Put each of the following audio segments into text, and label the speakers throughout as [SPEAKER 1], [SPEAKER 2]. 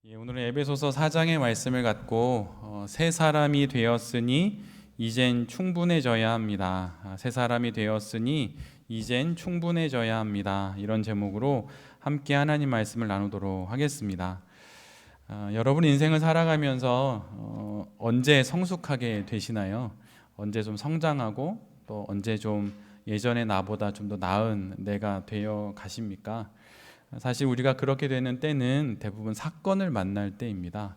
[SPEAKER 1] 오늘은 에베소서 4장의 말씀을 갖고 새 사람이 되었으니 이젠 충분해져야 합니다. 새 사람이 되었으니 이젠 충분해져야 합니다. 이런 제목으로 함께 하나님 말씀을 나누도록 하겠습니다. 여러분 인생을 살아가면서 언제 성숙하게 되시나요? 언제 좀 성장하고 또 언제 좀 예전의 나보다 좀 더 나은 내가 되어 가십니까? 사실 우리가 그렇게 되는 때는 대부분 사건을 만날 때입니다.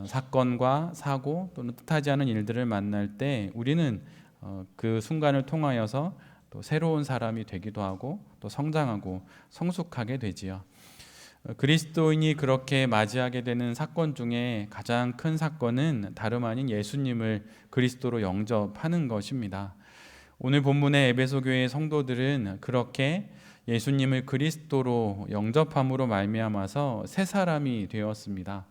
[SPEAKER 1] 사건과 사고 또는 뜻하지 않은 일들을 만날 때 우리는 그 순간을 통하여서 또 새로운 사람이 되기도 하고 또 성장하고 성숙하게 되지요. 그리스도인이 그렇게 맞이하게 되는 사건 중에 가장 큰 사건은 다름 아닌 예수님을 그리스도로 영접하는 것입니다. 오늘 본문의 에베소 교회의 성도들은 그렇게 예수님을 그리스도로 영접함으로 말미암아서 새 사람이 되었습니다.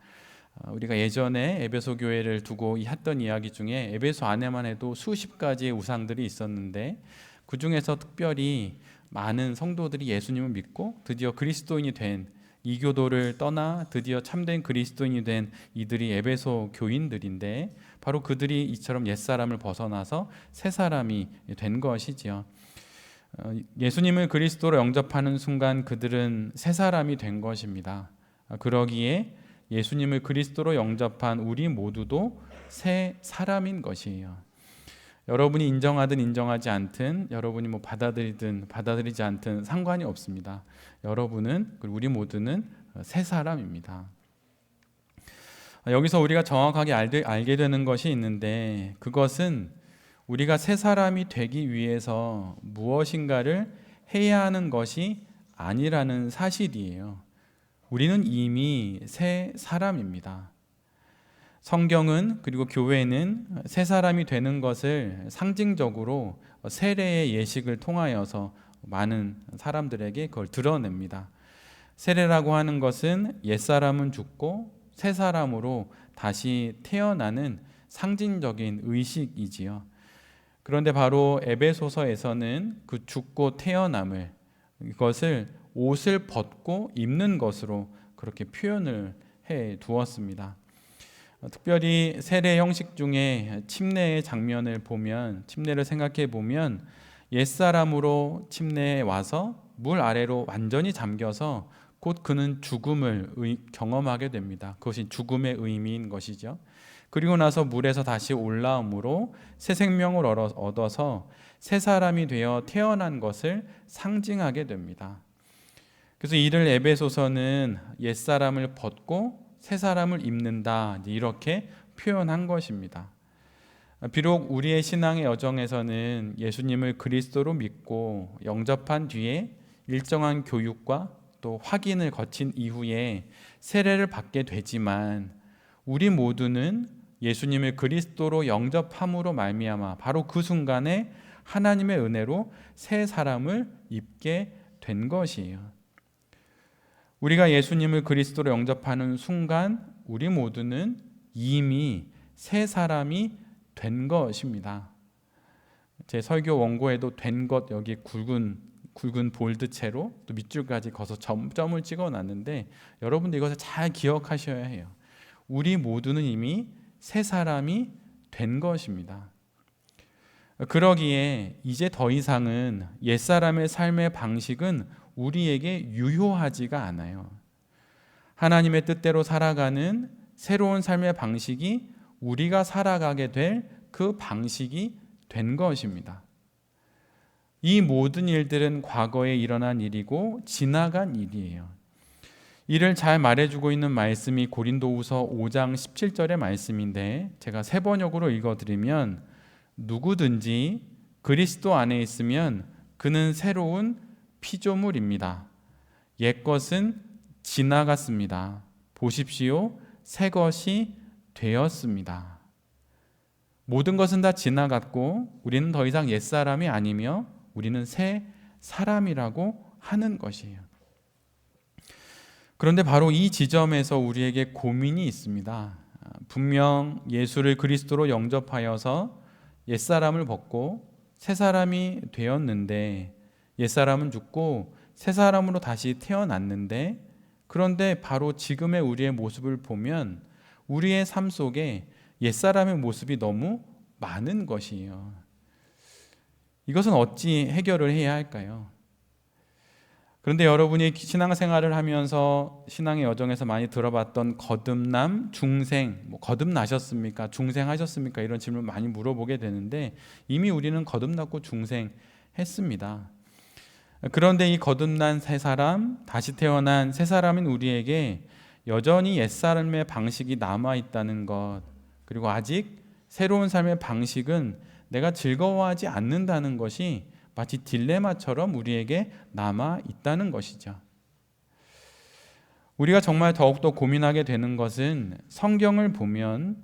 [SPEAKER 1] 우리가 예전에 에베소 교회를 두고 했던 이야기 중에 에베소 안에만 해도 수십 가지의 우상들이 있었는데 그 중에서 특별히 많은 성도들이 예수님을 믿고 드디어 그리스도인이 된 이교도를 떠나 드디어 참된 그리스도인이 된 이들이 에베소 교인들인데 바로 그들이 이처럼 옛사람을 벗어나서 새 사람이 된 것이지요. 예수님을 그리스도로 영접하는 순간 그들은 새 사람이 된 것입니다. 그러기에 예수님을 그리스도로 영접한 우리 모두도 새 사람인 것이에요. 여러분이 인정하든 인정하지 않든, 여러분이 받아들이든 받아들이지 않든 상관이 없습니다. 여러분은, 그리고 우리 모두는 새 사람입니다. 여기서 우리가 정확하게 알게 되는 것이 있는데 그것은 우리가 새 사람이 되기 위해서 무엇인가를 해야 하는 것이 아니라는 사실이에요. 우리는 이미 새 사람입니다. 성경은 그리고 교회는 새 사람이 되는 것을 상징적으로 세례의 예식을 통하여서 많은 사람들에게 그걸 드러냅니다. 세례라고 하는 것은 옛사람은 죽고 새 사람으로 다시 태어나는 상징적인 의식이지요. 그런데 바로 에베소서에서는 그 죽고 태어남을 이것을 옷을 벗고 입는 것으로 그렇게 표현을 해 두었습니다. 특별히 세례 형식 중에 침례의 장면을 보면 침례를 생각해 보면 옛사람으로 침례에 와서 물 아래로 완전히 잠겨서 곧 그는 죽음을 경험하게 됩니다. 그것이 죽음의 의미인 것이죠. 그리고 나서 물에서 다시 올라옴으로 새 생명을 얻어서 새 사람이 되어 태어난 것을 상징하게 됩니다. 그래서 이를 에베소서는 옛사람을 벗고 새 사람을 입는다 이렇게 표현한 것입니다. 비록 우리의 신앙의 여정에서는 예수님을 그리스도로 믿고 영접한 뒤에 일정한 교육과 또 확인을 거친 이후에 세례를 받게 되지만 우리 모두는 예수님을 그리스도로 영접함으로 말미암아 바로 그 순간에 하나님의 은혜로 새 사람을 입게 된 것이에요. 우리가 예수님을 그리스도로 영접하는 순간 우리 모두는 이미 새 사람이 된 것입니다. 제 설교 원고에도 된 것 여기 굵은 볼드체로 또 밑줄까지 거서 점을 찍어놨는데 여러분들 이것을 잘 기억하셔야 해요. 우리 모두는 이미 새 사람이 된 것입니다. 그러기에 이제 더 이상은 옛사람의 삶의 방식은 우리에게 유효하지가 않아요. 하나님의 뜻대로 살아가는 새로운 삶의 방식이 우리가 살아가게 될 그 방식이 된 것입니다. 이 모든 일들은 과거에 일어난 일이고 지나간 일이에요. 이를 잘 말해주고 있는 말씀이 고린도후서 5장 17절의 말씀인데 제가 세 번역으로 읽어드리면 누구든지 그리스도 안에 있으면 그는 새로운 피조물입니다. 옛것은 지나갔습니다. 보십시오. 새 것이 되었습니다. 모든 것은 다 지나갔고 우리는 더 이상 옛사람이 아니며 우리는 새 사람이라고 하는 것이에요. 그런데 바로 이 지점에서 우리에게 고민이 있습니다. 분명 예수를 그리스도로 영접하여서 옛사람을 벗고 새 사람이 되었는데 옛사람은 죽고 새 사람으로 다시 태어났는데 그런데 바로 지금의 우리의 모습을 보면 우리의 삶 속에 옛사람의 모습이 너무 많은 것이에요. 이것은 어찌 해결을 해야 할까요? 그런데 여러분이 신앙생활을 하면서 신앙의 여정에서 많이 들어봤던 거듭남, 중생, 거듭나셨습니까? 중생하셨습니까? 이런 질문 많이 물어보게 되는데 이미 우리는 거듭났고 중생했습니다. 그런데 이 거듭난 새 사람, 다시 태어난 새 사람인 우리에게 여전히 옛사람의 방식이 남아있다는 것, 그리고 아직 새로운 삶의 방식은 내가 즐거워하지 않는다는 것이 마치 딜레마처럼 우리에게 남아있다는 것이죠. 우리가 정말 더욱더 고민하게 되는 것은 성경을 보면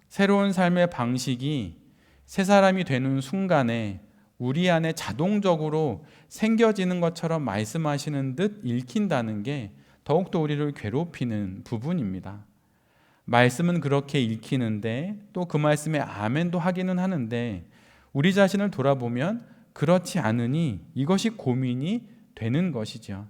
[SPEAKER 1] 새로운 삶의 방식이 새 사람이 되는 순간에 우리 안에 자동적으로 생겨지는 것처럼 말씀하시는 듯 읽힌다는 게 더욱더 우리를 괴롭히는 부분입니다. 말씀은 그렇게 읽히는데 또 그 말씀에 아멘도 하기는 하는데 우리 자신을 돌아보면 그렇지 않으니 이것이 고민이 되는 것이죠.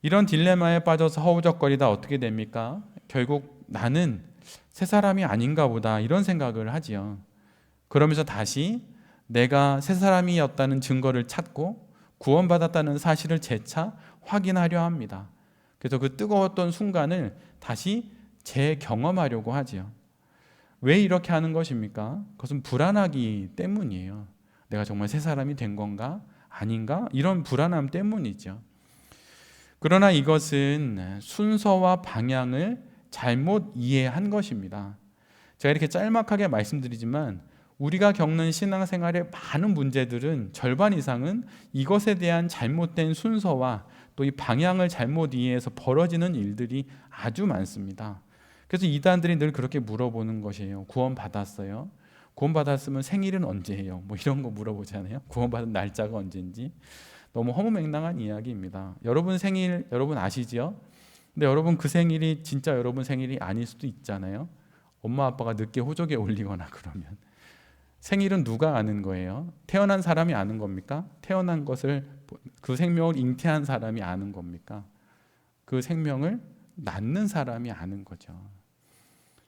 [SPEAKER 1] 이런 딜레마에 빠져서 허우적거리다 어떻게 됩니까? 결국 나는 새 사람이 아닌가 보다 이런 생각을 하지요. 그러면서 다시 내가 새 사람이었다는 증거를 찾고 구원받았다는 사실을 재차 확인하려 합니다. 그래서 그 뜨거웠던 순간을 다시 재경험하려고 하지요. 왜 이렇게 하는 것입니까? 그것은 불안하기 때문이에요. 내가 정말 새 사람이 된 건가? 아닌가? 이런 불안함 때문이죠. 그러나 이것은 순서와 방향을 잘못 이해한 것입니다. 제가 이렇게 짤막하게 말씀드리지만 우리가 겪는 신앙생활의 많은 문제들은 절반 이상은 이것에 대한 잘못된 순서와 또 이 방향을 잘못 이해해서 벌어지는 일들이 아주 많습니다. 그래서 이단들이 늘 그렇게 물어보는 것이에요. 구원 받았어요? 구원 받았으면 생일은 언제예요? 이런 거 물어보잖아요. 구원 받은 날짜가 언제인지. 너무 허무맹랑한 이야기입니다. 여러분 생일 여러분 아시죠? 근데 여러분 그 생일이 진짜 여러분 생일이 아닐 수도 있잖아요. 엄마 아빠가 늦게 호적에 올리거나 그러면. 생일은 누가 아는 거예요? 태어난 사람이 아는 겁니까? 태어난 것을 그 생명을 잉태한 사람이 아는 겁니까? 그 생명을 낳는 사람이 아는 거죠.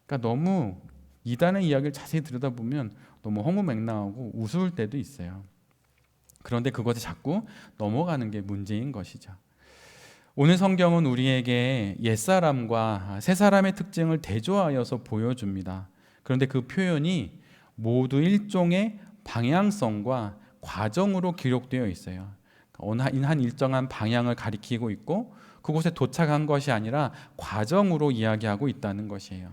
[SPEAKER 1] 그러니까 너무 이단의 이야기를 자세히 들여다보면 너무 허무맹랑하고 우스울 때도 있어요. 그런데 그것에 자꾸 넘어가는 게 문제인 것이죠. 오늘 성경은 우리에게 옛사람과 새사람의 특징을 대조하여서 보여줍니다. 그런데 그 표현이 모두 일종의 방향성과 과정으로 기록되어 있어요. 한 일정한 방향을 가리키고 있고 그곳에 도착한 것이 아니라 과정으로 이야기하고 있다는 것이에요.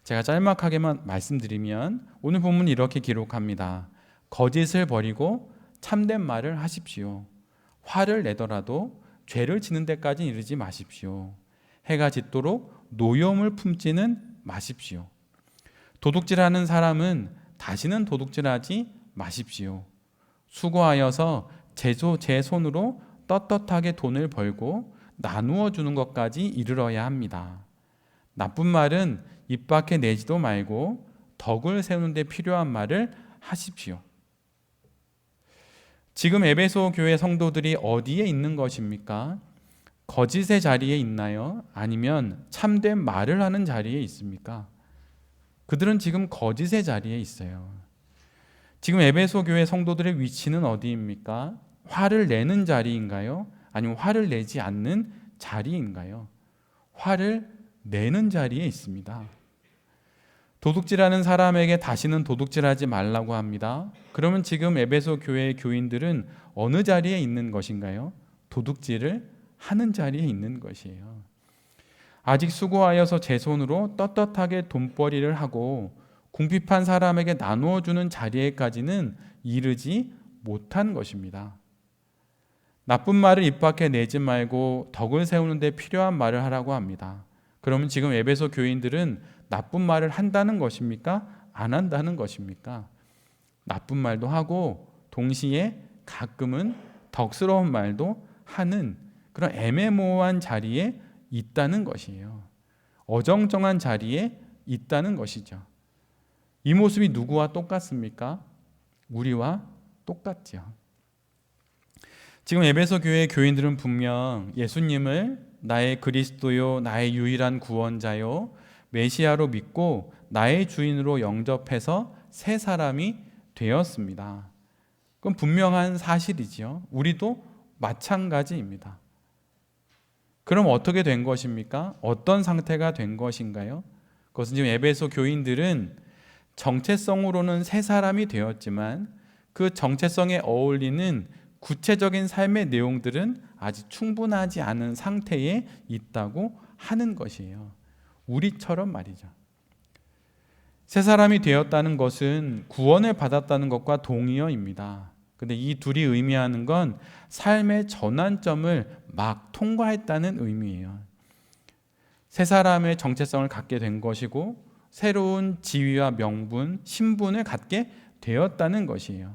[SPEAKER 1] 제가 짤막하게만 말씀드리면 오늘 본문이 이렇게 기록합니다. 거짓을 버리고 참된 말을 하십시오. 화를 내더라도 죄를 지는 데까지 이르지 마십시오. 해가 짙도록 노여움을 품지는 마십시오. 도둑질하는 사람은 다시는 도둑질하지 마십시오. 수고하여서 제 손으로 떳떳하게 돈을 벌고 나누어 주는 것까지 이르러야 합니다. 나쁜 말은 입 밖에 내지도 말고 덕을 세우는 데 필요한 말을 하십시오. 지금 에베소 교회 성도들이 어디에 있는 것입니까? 거짓의 자리에 있나요? 아니면 참된 말을 하는 자리에 있습니까? 그들은 지금 거짓의 자리에 있어요. 지금 에베소 교회 성도들의 위치는 어디입니까? 화를 내는 자리인가요? 아니면 화를 내지 않는 자리인가요? 화를 내는 자리에 있습니다. 도둑질하는 사람에게 다시는 도둑질하지 말라고 합니다. 그러면 지금 에베소 교회의 교인들은 어느 자리에 있는 것인가요? 도둑질을 하는 자리에 있는 것이에요. 아직 수고하여서 제 손으로 떳떳하게 돈벌이를 하고 궁핍한 사람에게 나누어 주는 자리에까지는 이르지 못한 것입니다. 나쁜 말을 입 밖에 내지 말고 덕을 세우는 데 필요한 말을 하라고 합니다. 그러면 지금 에베소 교인들은 나쁜 말을 한다는 것입니까? 안 한다는 것입니까? 나쁜 말도 하고 동시에 가끔은 덕스러운 말도 하는 그런 애매모호한 자리에 있다는 것이에요. 어정쩡한 자리에 있다는 것이죠. 이 모습이 누구와 똑같습니까? 우리와 똑같죠. 지금 에베소 교회의 교인들은 분명 예수님을 나의 그리스도요 나의 유일한 구원자요 메시아로 믿고 나의 주인으로 영접해서 새 사람이 되었습니다. 그건 분명한 사실이지요. 우리도 마찬가지입니다. 그럼 어떻게 된 것입니까? 어떤 상태가 된 것인가요? 그것은 지금 에베소 교인들은 정체성으로는 새 사람이 되었지만 그 정체성에 어울리는 구체적인 삶의 내용들은 아직 충분하지 않은 상태에 있다고 하는 것이에요. 우리처럼 말이죠. 새 사람이 되었다는 것은 구원을 받았다는 것과 동의어입니다. 근데 이 둘이 의미하는 건 삶의 전환점을 막 통과했다는 의미예요. 새 사람의 정체성을 갖게 된 것이고 새로운 지위와 명분, 신분을 갖게 되었다는 것이에요.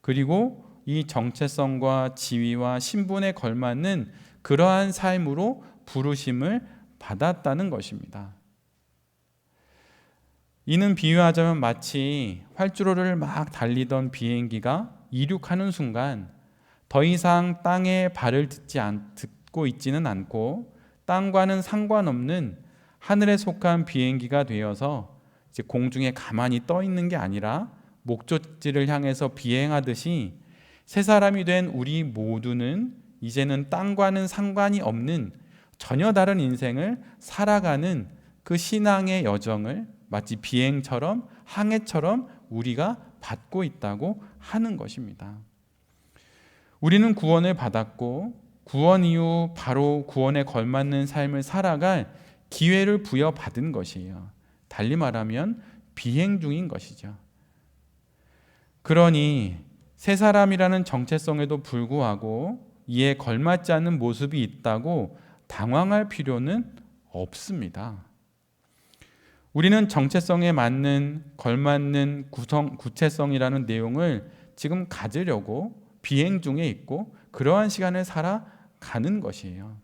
[SPEAKER 1] 그리고 이 정체성과 지위와 신분에 걸맞는 그러한 삶으로 부르심을 받았다는 것입니다. 이는 비유하자면 마치 활주로를 막 달리던 비행기가 이륙하는 순간 더 이상 땅에 발을 딛고 있지는 않고 땅과는 상관없는 하늘에 속한 비행기가 되어서 이제 공중에 가만히 떠 있는 게 아니라 목적지를 향해서 비행하듯이 새 사람이 된 우리 모두는 이제는 땅과는 상관이 없는 전혀 다른 인생을 살아가는 그 신앙의 여정을 마치 비행처럼 항해처럼 우리가 받고 있다고 하는 것입니다. 우리는 구원을 받았고 구원 이후 바로 구원에 걸맞는 삶을 살아갈 기회를 부여받은 것이에요. 달리 말하면 비행 중인 것이죠. 그러니 새 사람이라는 정체성에도 불구하고 이에 걸맞지 않는 모습이 있다고 당황할 필요는 없습니다. 우리는 정체성에 맞는 걸맞는 구체성이라는 내용을 지금 가지려고 비행 중에 있고 그러한 시간을 살아가는 것이에요.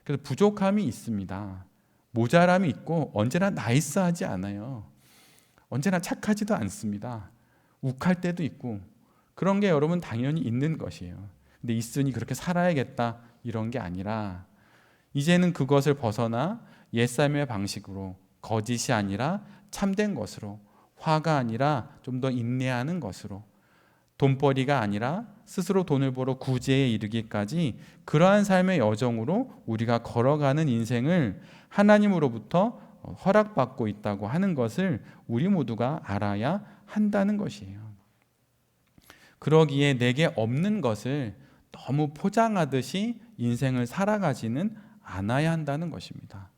[SPEAKER 1] 그래서 부족함이 있습니다. 모자람이 있고 언제나 나이스하지 않아요. 언제나 착하지도 않습니다. 욱할 때도 있고 그런 게 여러분 당연히 있는 것이에요. 근데 있으니 그렇게 살아야겠다 이런 게 아니라 이제는 그것을 벗어나 옛삶의 방식으로 거짓이 아니라 참된 것으로 화가 아니라 좀 더 인내하는 것으로 돈벌이가 아니라 스스로 돈을 벌어 구제에 이르기까지 그러한 삶의 여정으로 우리가 걸어가는 인생을 하나님으로부터 허락받고 있다고 하는 것을 우리 모두가 알아야 한다는 것이에요. 그러기에 내게 없는 것을 너무 포장하듯이 인생을 살아가지는 않아야 한다는 것입니다.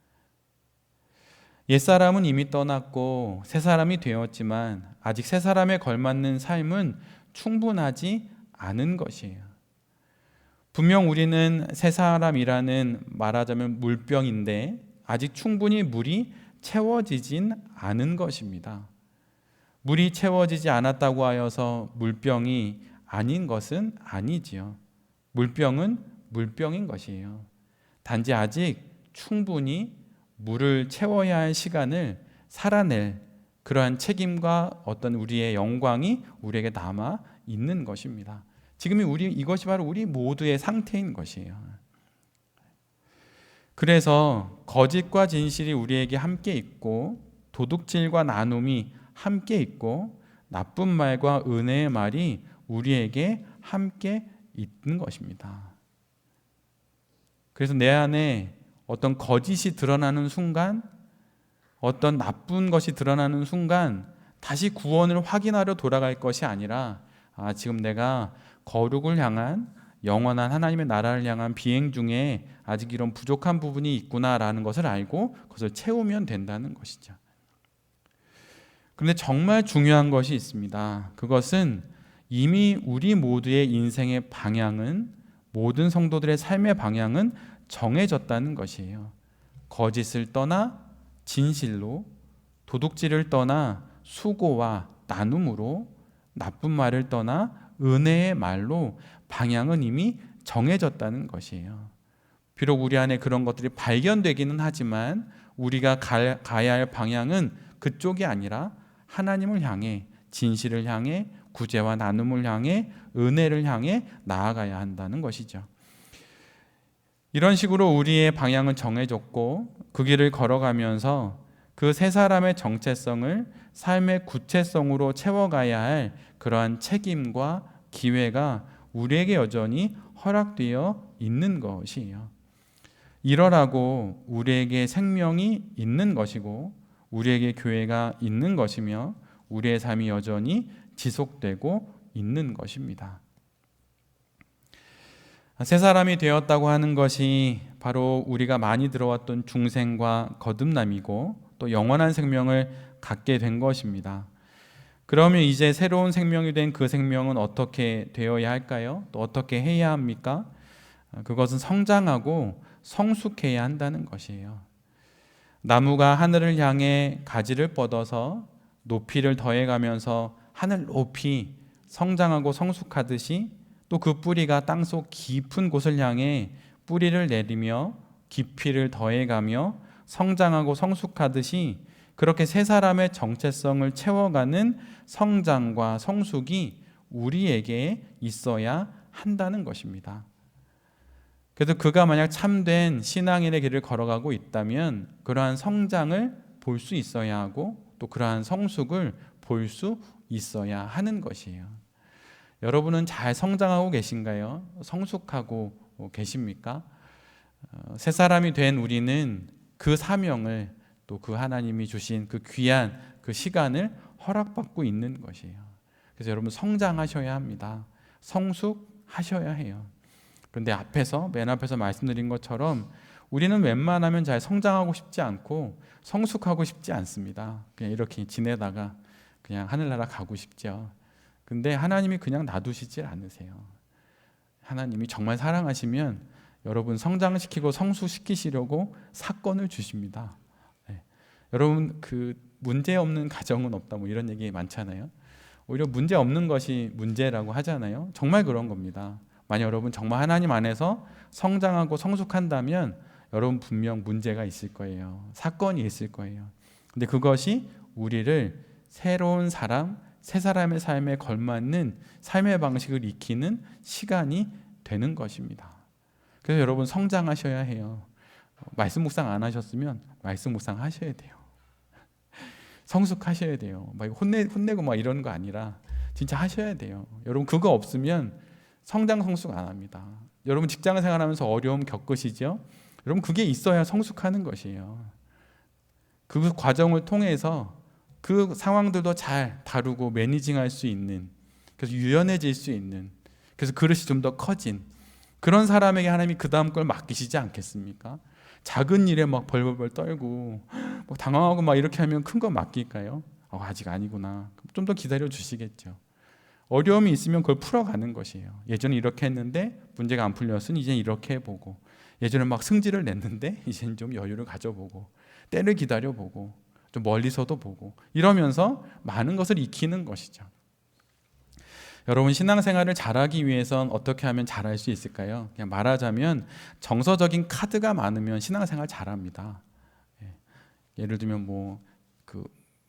[SPEAKER 1] 옛사람은 이미 떠났고 새 사람이 되었지만 아직 새 사람에 걸맞는 삶은 충분하지 않은 것이에요. 분명 우리는 새 사람이라는 말하자면 물병인데 아직 충분히 물이 채워지진 않은 것입니다. 물이 채워지지 않았다고 하여서 물병이 아닌 것은 아니지요. 물병은 물병인 것이에요. 단지 아직 충분히 물을 채워야 할 시간을 살아낼 그러한 책임과 어떤 우리의 영광이 우리에게 남아 있는 것입니다. 지금이 이것이 바로 우리 모두의 상태인 것이에요. 그래서 거짓과 진실이 우리에게 함께 있고 도둑질과 나눔이 함께 있고 나쁜 말과 은혜의 말이 우리에게 함께 있는 것입니다. 그래서 내 안에 어떤 거짓이 드러나는 순간, 어떤 나쁜 것이 드러나는 순간 다시 구원을 확인하려 돌아갈 것이 아니라 지금 내가 거룩을 향한 영원한 하나님의 나라를 향한 비행 중에 아직 이런 부족한 부분이 있구나라는 것을 알고 그것을 채우면 된다는 것이죠. 그런데 정말 중요한 것이 있습니다. 그것은 이미 우리 모두의 인생의 방향은, 모든 성도들의 삶의 방향은 정해졌다는 것이에요. 거짓을 떠나 진실로, 도둑질을 떠나 수고와 나눔으로, 나쁜 말을 떠나 은혜의 말로 방향은 이미 정해졌다는 것이에요. 비록 우리 안에 그런 것들이 발견되기는 하지만 우리가 가야 할 방향은 그쪽이 아니라 하나님을 향해, 진실을 향해, 구제와 나눔을 향해, 은혜를 향해 나아가야 한다는 것이죠. 이런 식으로 우리의 방향을 정해줬고 그 길을 걸어가면서 그 세 사람의 정체성을 삶의 구체성으로 채워가야 할 그러한 책임과 기회가 우리에게 여전히 허락되어 있는 것이에요. 이러라고 우리에게 생명이 있는 것이고 우리에게 교회가 있는 것이며 우리의 삶이 여전히 지속되고 있는 것입니다. 새 사람이 되었다고 하는 것이 바로 우리가 많이 들어왔던 중생과 거듭남이고 또 영원한 생명을 갖게 된 것입니다. 그러면 이제 새로운 생명이 된 그 생명은 어떻게 되어야 할까요? 또 어떻게 해야 합니까? 그것은 성장하고 성숙해야 한다는 것이에요. 나무가 하늘을 향해 가지를 뻗어서 높이를 더해가면서 하늘 높이 성장하고 성숙하듯이 또 그 뿌리가 땅속 깊은 곳을 향해 뿌리를 내리며 깊이를 더해가며 성장하고 성숙하듯이 그렇게 세 사람의 정체성을 채워가는 성장과 성숙이 우리에게 있어야 한다는 것입니다. 그래서 그가 만약 참된 신앙인의 길을 걸어가고 있다면 그러한 성장을 볼 수 있어야 하고 또 그러한 성숙을 볼 수 있어야 하는 것이에요. 여러분은 잘 성장하고 계신가요? 성숙하고 계십니까? 새 사람이 된 우리는 그 사명을 또 그 하나님이 주신 그 귀한 그 시간을 허락받고 있는 것이에요. 그래서 여러분 성장하셔야 합니다. 성숙하셔야 해요. 그런데 맨 앞에서 말씀드린 것처럼 우리는 웬만하면 잘 성장하고 싶지 않고 성숙하고 싶지 않습니다. 그냥 이렇게 지내다가 그냥 하늘나라 가고 싶죠. 근데 하나님이 그냥 놔두시질 않으세요. 하나님이 정말 사랑하시면 여러분 성장시키고 성숙시키시려고 사건을 주십니다. 네. 여러분 그 문제 없는 가정은 없다 뭐 이런 얘기 많잖아요. 오히려 문제 없는 것이 문제라고 하잖아요. 정말 그런 겁니다. 만약 여러분 정말 하나님 안에서 성장하고 성숙한다면 여러분 분명 문제가 있을 거예요. 사건이 있을 거예요. 근데 그것이 우리를 새로운 사람, 새 사람의 삶에 걸맞는 삶의 방식을 익히는 시간이 되는 것입니다. 그래서 여러분 성장하셔야 해요. 말씀 묵상 안 하셨으면 말씀 묵상 하셔야 돼요. 성숙하셔야 돼요. 막 혼내고 막 이러는 거 아니라 진짜 하셔야 돼요. 여러분 그거 없으면 성장 성숙 안 합니다. 여러분 직장 생활하면서 어려움 겪으시죠? 여러분 그게 있어야 성숙하는 것이에요. 그 과정을 통해서 그 상황들도 잘 다루고 매니징할 수 있는, 그래서 유연해질 수 있는, 그래서 그릇이 좀 더 커진 그런 사람에게 하나님이 그 다음 걸 맡기시지 않겠습니까? 작은 일에 막 벌벌벌 떨고 막 당황하고 막 이렇게 하면 큰 거 맡길까요? 아직 아니구나. 좀 더 기다려 주시겠죠. 어려움이 있으면 그걸 풀어가는 것이에요. 예전에 이렇게 했는데 문제가 안 풀렸으니 이제 이렇게 해보고, 예전에 막 승질을 냈는데 이제는 좀 여유를 가져보고, 때를 기다려보고, 좀 멀리서도 보고, 이러면서 많은 것을 익히는 것이죠. 여러분 신앙생활을 잘하기 위해선 어떻게 하면 잘할 수 있을까요? 그냥 말하자면 정서적인 카드가 많으면 신앙생활 잘합니다. 예를 들면 그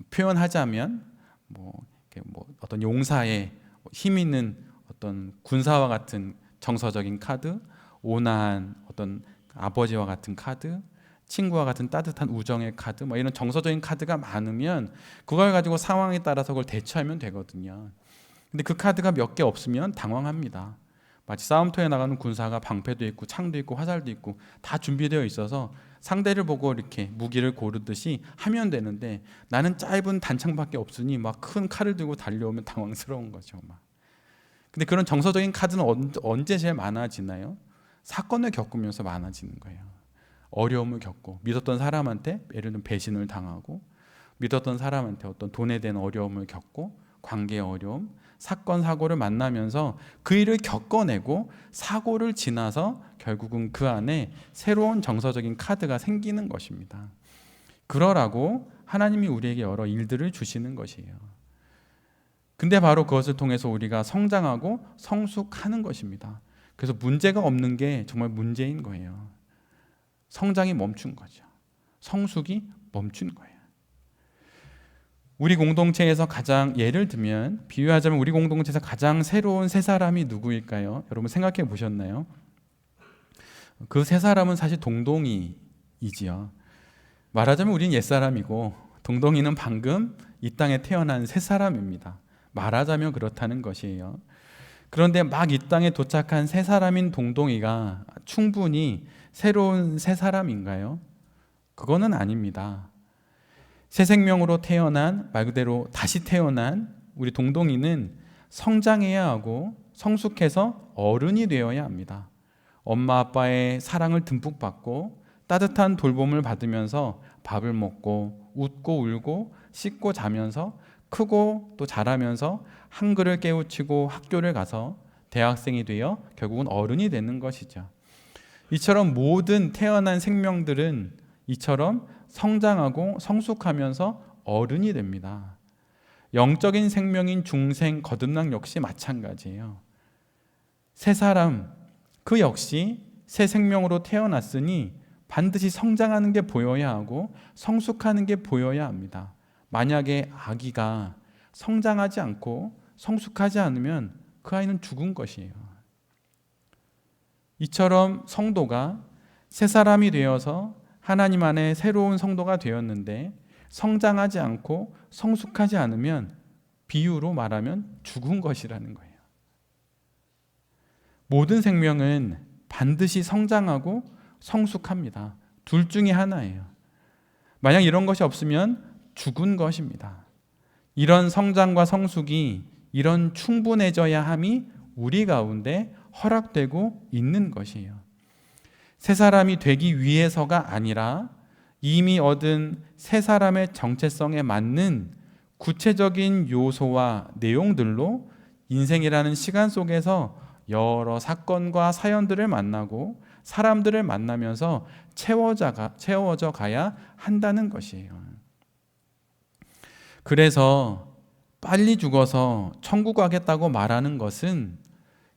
[SPEAKER 1] 표현하자면 어떤 용사의 힘 있는 어떤 군사와 같은 정서적인 카드, 온화한 어떤 아버지와 같은 카드, 친구와 같은 따뜻한 우정의 카드, 이런 정서적인 카드가 많으면 그걸 가지고 상황에 따라서 그걸 대처하면 되거든요. 근데 그 카드가 몇 개 없으면 당황합니다. 마치 싸움터에 나가는 군사가 방패도 있고 창도 있고 화살도 있고 다 준비되어 있어서 상대를 보고 이렇게 무기를 고르듯이 하면 되는데 나는 짧은 단창밖에 없으니 막 큰 칼을 들고 달려오면 당황스러운 거죠. 근데 그런 정서적인 카드는 언제 제일 많아지나요? 사건을 겪으면서 많아지는 거예요. 어려움을 겪고, 믿었던 사람한테 예를 들면 배신을 당하고, 믿었던 사람한테 어떤 돈에 대한 어려움을 겪고, 관계의 어려움, 사건 사고를 만나면서 그 일을 겪어내고 사고를 지나서 결국은 그 안에 새로운 정서적인 카드가 생기는 것입니다. 그러라고 하나님이 우리에게 여러 일들을 주시는 것이에요. 근데 바로 그것을 통해서 우리가 성장하고 성숙하는 것입니다. 그래서 문제가 없는 게 정말 문제인 거예요. 성장이 멈춘 거죠. 성숙이 멈춘 거예요. 우리 공동체에서 가장, 예를 들면 비유하자면 우리 공동체에서 가장 새로운 새 사람이 누구일까요? 여러분 생각해 보셨나요? 그 세 사람은 사실 동동이이지요. 말하자면 우린 옛사람이고 동동이는 방금 이 땅에 태어난 새 사람입니다. 말하자면 그렇다는 것이에요. 그런데 막 이 땅에 도착한 새 사람인 동동이가 충분히 새로운 새 사람인가요? 그거는 아닙니다. 새 생명으로 태어난, 말 그대로 다시 태어난 우리 동동이는 성장해야 하고 성숙해서 어른이 되어야 합니다. 엄마 아빠의 사랑을 듬뿍 받고 따뜻한 돌봄을 받으면서 밥을 먹고 웃고 울고 씻고 자면서 크고 또 자라면서 한글을 깨우치고 학교를 가서 대학생이 되어 결국은 어른이 되는 것이죠. 이처럼 모든 태어난 생명들은 이처럼 성장하고 성숙하면서 어른이 됩니다. 영적인 생명인 중생 거듭남 역시 마찬가지예요. 새 사람, 그 역시 새 생명으로 태어났으니 반드시 성장하는 게 보여야 하고 성숙하는 게 보여야 합니다. 만약에 아기가 성장하지 않고 성숙하지 않으면 그 아이는 죽은 것이에요. 이처럼 성도가 새 사람이 되어서 하나님 안에 새로운 성도가 되었는데 성장하지 않고 성숙하지 않으면 비유로 말하면 죽은 것이라는 거예요. 모든 생명은 반드시 성장하고 성숙합니다. 둘 중에 하나예요. 만약 이런 것이 없으면 죽은 것입니다. 이런 성장과 성숙이, 이런 충분해져야 함이 우리 가운데 허락되고 있는 것이에요. 새 사람이 되기 위해서가 아니라 이미 얻은 새 사람의 정체성에 맞는 구체적인 요소와 내용들로 인생이라는 시간 속에서 여러 사건과 사연들을 만나고 사람들을 만나면서 채워져 가야 한다는 것이에요. 그래서 빨리 죽어서 천국 가겠다고 말하는 것은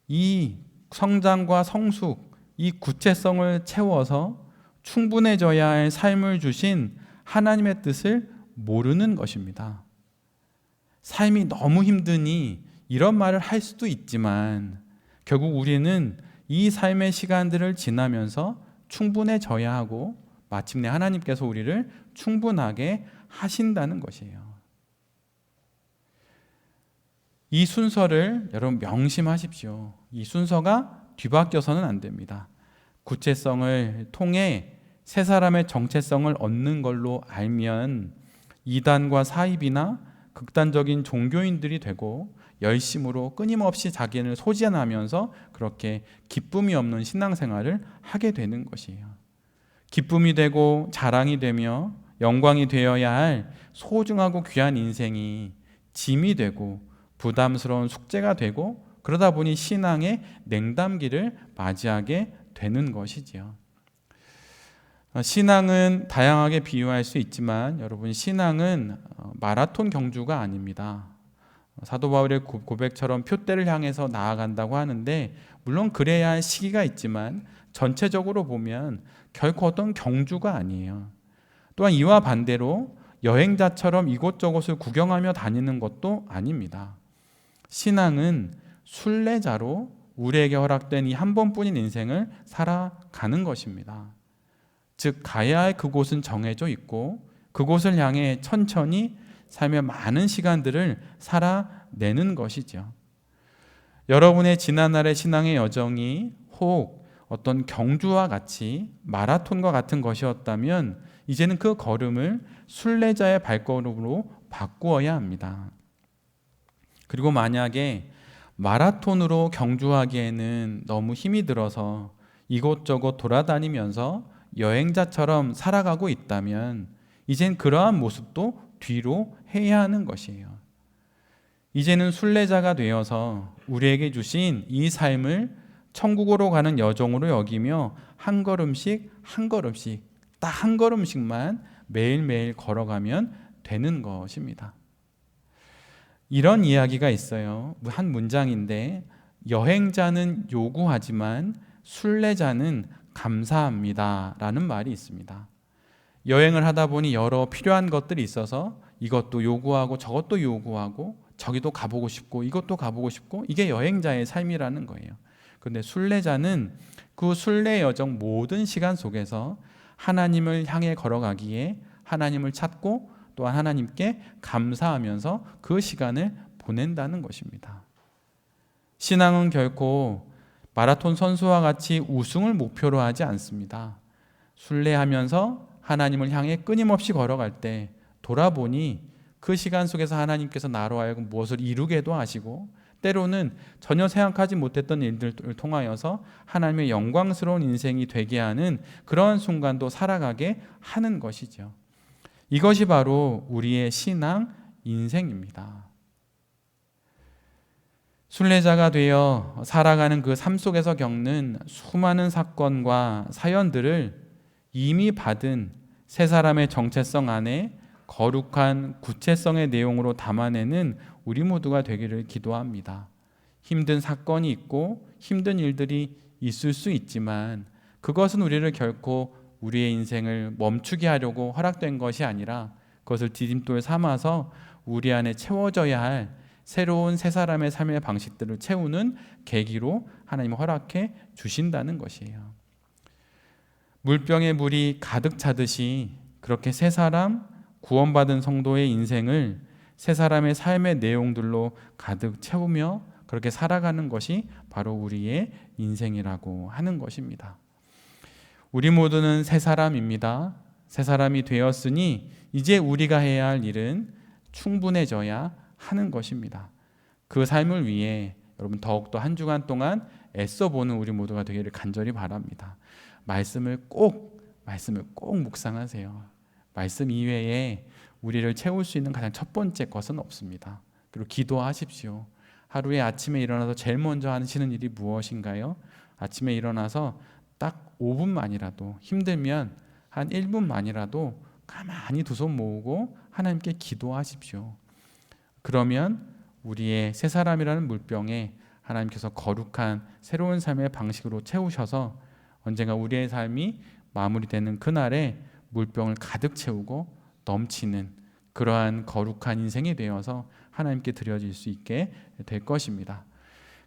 [SPEAKER 1] 이 성장과 성숙, 이 구체성을 채워서 충분해져야 할 삶을 주신 하나님의 뜻을 모르는 것입니다. 삶이 너무 힘드니 이런 말을 할 수도 있지만 결국 우리는 이 삶의 시간들을 지나면서 충분해져야 하고 마침내 하나님께서 우리를 충분하게 하신다는 것이에요. 이 순서를 여러분 명심하십시오. 이 순서가 뒤바뀌어서는 안 됩니다. 구체성을 통해 새 사람의 정체성을 얻는 걸로 알면 이단과 사입이나 극단적인 종교인들이 되고 열심으로 끊임없이 자기를 소진하면서 그렇게 기쁨이 없는 신앙생활을 하게 되는 것이에요. 기쁨이 되고 자랑이 되며 영광이 되어야 할 소중하고 귀한 인생이 짐이 되고 부담스러운 숙제가 되고 그러다 보니 신앙의 냉담기를 맞이하게 되는 것이지요. 신앙은 다양하게 비유할 수 있지만 여러분, 신앙은 마라톤 경주가 아닙니다. 사도 바울의 고백처럼 표대를 향해서 나아간다고 하는데 물론 그래야 할 시기가 있지만 전체적으로 보면 결코 어떤 경주가 아니에요. 또한 이와 반대로 여행자처럼 이곳저곳을 구경하며 다니는 것도 아닙니다. 신앙은 순례자로 우리에게 허락된 이 한 번뿐인 인생을 살아가는 것입니다. 즉 가야 할 그곳은 정해져 있고 그곳을 향해 천천히 삶의 많은 시간들을 살아내는 것이죠. 여러분의 지난날의 신앙의 여정이 혹 어떤 경주와 같이 마라톤과 같은 것이었다면 이제는 그 걸음을 순례자의 발걸음으로 바꾸어야 합니다. 그리고 만약에 마라톤으로 경주하기에는 너무 힘이 들어서 이곳저곳 돌아다니면서 여행자처럼 살아가고 있다면 이젠 그러한 모습도 뒤로 해야 하는 것이에요. 이제는 순례자가 되어서 우리에게 주신 이 삶을 천국으로 가는 여정으로 여기며 한 걸음씩 한 걸음씩 딱 한 걸음씩만 매일매일 걸어가면 되는 것입니다. 이런 이야기가 있어요. 한 문장인데 여행자는 요구하지만 순례자는 감사합니다 라는 말이 있습니다. 여행을 하다 보니 여러 필요한 것들이 있어서 이것도 요구하고 저것도 요구하고 저기도 가보고 싶고 이것도 가보고 싶고 이게 여행자의 삶이라는 거예요. 그런데 순례자는 그 순례 여정 모든 시간 속에서 하나님을 향해 걸어가기에 하나님을 찾고 또한 하나님께 감사하면서 그 시간을 보낸다는 것입니다. 신앙은 결코 마라톤 선수와 같이 우승을 목표로 하지 않습니다. 순례하면서 하나님을 향해 끊임없이 걸어갈 때 돌아보니 그 시간 속에서 하나님께서 나로 하여금 무엇을 이루게도 하시고 때로는 전혀 생각하지 못했던 일들을 통하여서 하나님의 영광스러운 인생이 되게 하는 그런 순간도 살아가게 하는 것이죠. 이것이 바로 우리의 신앙 인생입니다. 순례자가 되어 살아가는 그 삶 속에서 겪는 수많은 사건과 사연들을 이미 받은 세 사람의 정체성 안에 거룩한 구체성의 내용으로 담아내는 우리 모두가 되기를 기도합니다. 힘든 사건이 있고 힘든 일들이 있을 수 있지만 그것은 우리를 결코 우리의 인생을 멈추게 하려고 허락된 것이 아니라 그것을 디딤돌 삼아서 우리 안에 채워져야 할 새로운 세 사람의 삶의 방식들을 채우는 계기로 하나님이 허락해 주신다는 것이에요. 물병에 물이 가득 차듯이 그렇게 세 사람 구원받은 성도의 인생을 세 사람의 삶의 내용들로 가득 채우며 그렇게 살아가는 것이 바로 우리의 인생이라고 하는 것입니다. 우리 모두는 세 사람입니다. 세 사람이 되었으니 이제 우리가 해야 할 일은 충분해져야 하는 것입니다. 그 삶을 위해 여러분 더욱더 한 주간 동안 애써보는 우리 모두가 되기를 간절히 바랍니다. 말씀을 꼭 묵상하세요. 말씀 이외에 우리를 채울 수 있는 가장 첫 번째 것은 없습니다. 그리고 기도하십시오. 하루에 아침에 일어나서 제일 먼저 하시는 일이 무엇인가요? 아침에 일어나서 딱 5분만이라도 힘들면 한 1분만이라도 가만히 두 손 모으고 하나님께 기도하십시오. 그러면 우리의 세 사람이라는 물병에 하나님께서 거룩한 새로운 삶의 방식으로 채우셔서 언젠가 우리의 삶이 마무리되는 그날에 물병을 가득 채우고 넘치는 그러한 거룩한 인생이 되어서 하나님께 드려질 수 있게 될 것입니다.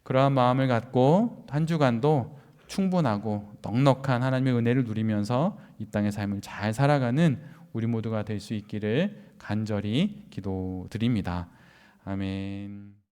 [SPEAKER 1] 그러한 마음을 갖고 한 주간도 충분하고 넉넉한 하나님의 은혜를 누리면서 이 땅의 삶을 잘 살아가는 우리 모두가 될 수 있기를 간절히 기도드립니다. 아멘.